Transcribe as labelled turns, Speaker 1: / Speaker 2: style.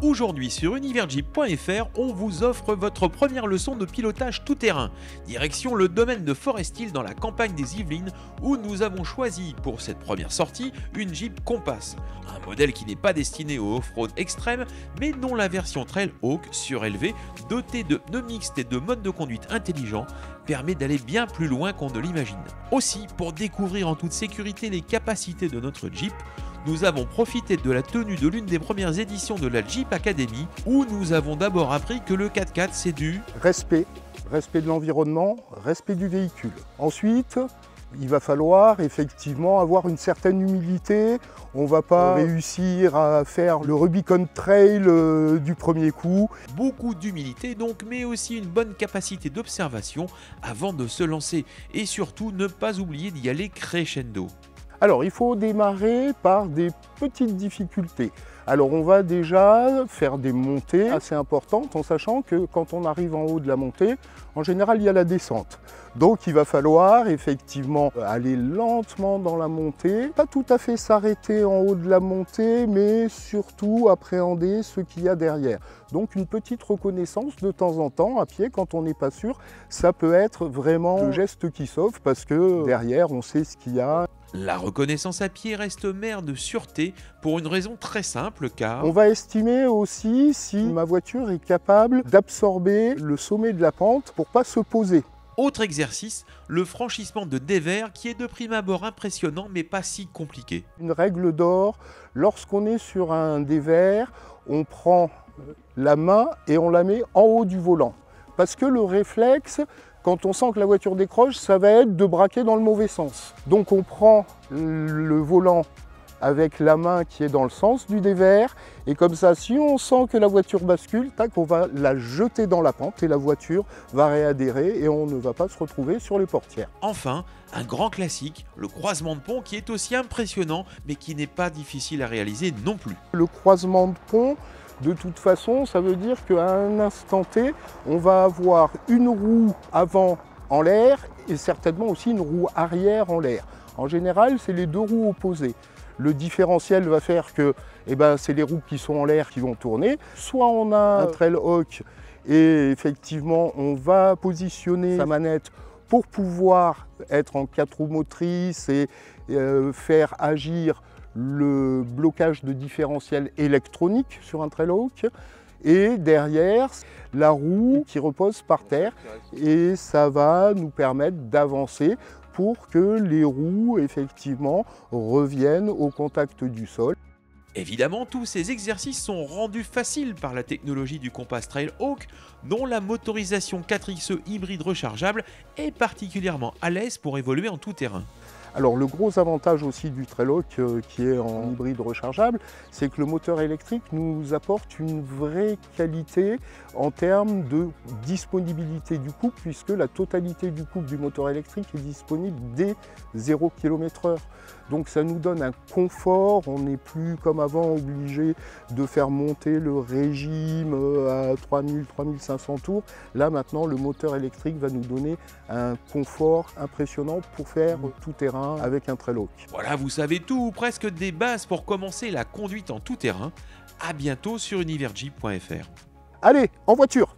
Speaker 1: Aujourd'hui sur univerjeep.fr, on vous offre votre première leçon de pilotage tout-terrain. Direction le domaine de Forest Hill dans la campagne des Yvelines où nous avons choisi pour cette première sortie une Jeep Compass. Un modèle qui n'est pas destiné au off-road extrême mais dont la version Trailhawk surélevée, dotée de pneus mixtes et de modes de conduite intelligents, permet d'aller bien plus loin qu'on ne l'imagine. Aussi, pour découvrir en toute sécurité les capacités de notre Jeep, nous avons profité de la tenue de l'une des premières éditions de la Jeep Academy où nous avons d'abord appris que le 4x4 c'est du
Speaker 2: respect de l'environnement, respect du véhicule. Ensuite, il va falloir effectivement avoir une certaine humilité. On ne va pas réussir à faire le Rubicon Trail du premier coup.
Speaker 1: Beaucoup d'humilité donc, mais aussi une bonne capacité d'observation avant de se lancer. Et surtout, ne pas oublier d'y aller crescendo.
Speaker 2: Alors, il faut démarrer par des petites difficultés. Alors, on va déjà faire des montées assez importantes en sachant que quand on arrive en haut de la montée, en général, il y a la descente. Donc, il va falloir effectivement aller lentement dans la montée, pas tout à fait s'arrêter en haut de la montée, mais surtout appréhender ce qu'il y a derrière. Donc, une petite reconnaissance de temps en temps à pied quand on n'est pas sûr, ça peut être vraiment le geste qui sauve parce que derrière, on sait ce qu'il y a.
Speaker 1: La reconnaissance à pied reste mère de sûreté pour une raison très simple car
Speaker 2: on va estimer aussi si ma voiture est capable d'absorber le sommet de la pente pour pas se poser.
Speaker 1: Autre exercice, le franchissement de dévers qui est de prime abord impressionnant mais pas si compliqué.
Speaker 2: Une règle d'or, lorsqu'on est sur un dévers, on prend la main et on la met en haut du volant. Parce que le réflexe, quand on sent que la voiture décroche, ça va être de braquer dans le mauvais sens. Donc on prend le volant avec la main qui est dans le sens du dévers et comme ça, si on sent que la voiture bascule, tac, on va la jeter dans la pente et la voiture va réadhérer et on ne va pas se retrouver sur les portières.
Speaker 1: Enfin, un grand classique, le croisement de pont qui est aussi impressionnant mais qui n'est pas difficile à réaliser non plus.
Speaker 2: Le croisement de pont, de toute façon, ça veut dire qu'à un instant T, on va avoir une roue avant en l'air et certainement aussi une roue arrière en l'air. En général, c'est les deux roues opposées. Le différentiel va faire que c'est les roues qui sont en l'air qui vont tourner. Soit on a un Trailhawk et effectivement, on va positionner sa manette pour pouvoir être en 4 roues motrices et faire agir le blocage de différentiel électronique sur un Trailhawk et derrière la roue qui repose par terre et ça va nous permettre d'avancer pour que les roues effectivement reviennent au contact du sol.
Speaker 1: Évidemment, tous ces exercices sont rendus faciles par la technologie du Compass Trailhawk, dont la motorisation 4xe hybride rechargeable est particulièrement à l'aise pour évoluer en tout terrain.
Speaker 2: Alors le gros avantage aussi du Trailhawk qui est en hybride rechargeable, c'est que le moteur électrique nous apporte une vraie qualité en termes de disponibilité du couple puisque la totalité du couple du moteur électrique est disponible dès 0 km/h. Donc ça nous donne un confort, on n'est plus comme avant obligé de faire monter le régime à 3000-3500 tours. Là maintenant le moteur électrique va nous donner un confort impressionnant pour faire tout terrain avec un Trailhawk.
Speaker 1: Voilà, vous savez tout ou presque des bases pour commencer la conduite en tout terrain. À bientôt sur univerjeep.fr.
Speaker 2: Allez, en voiture.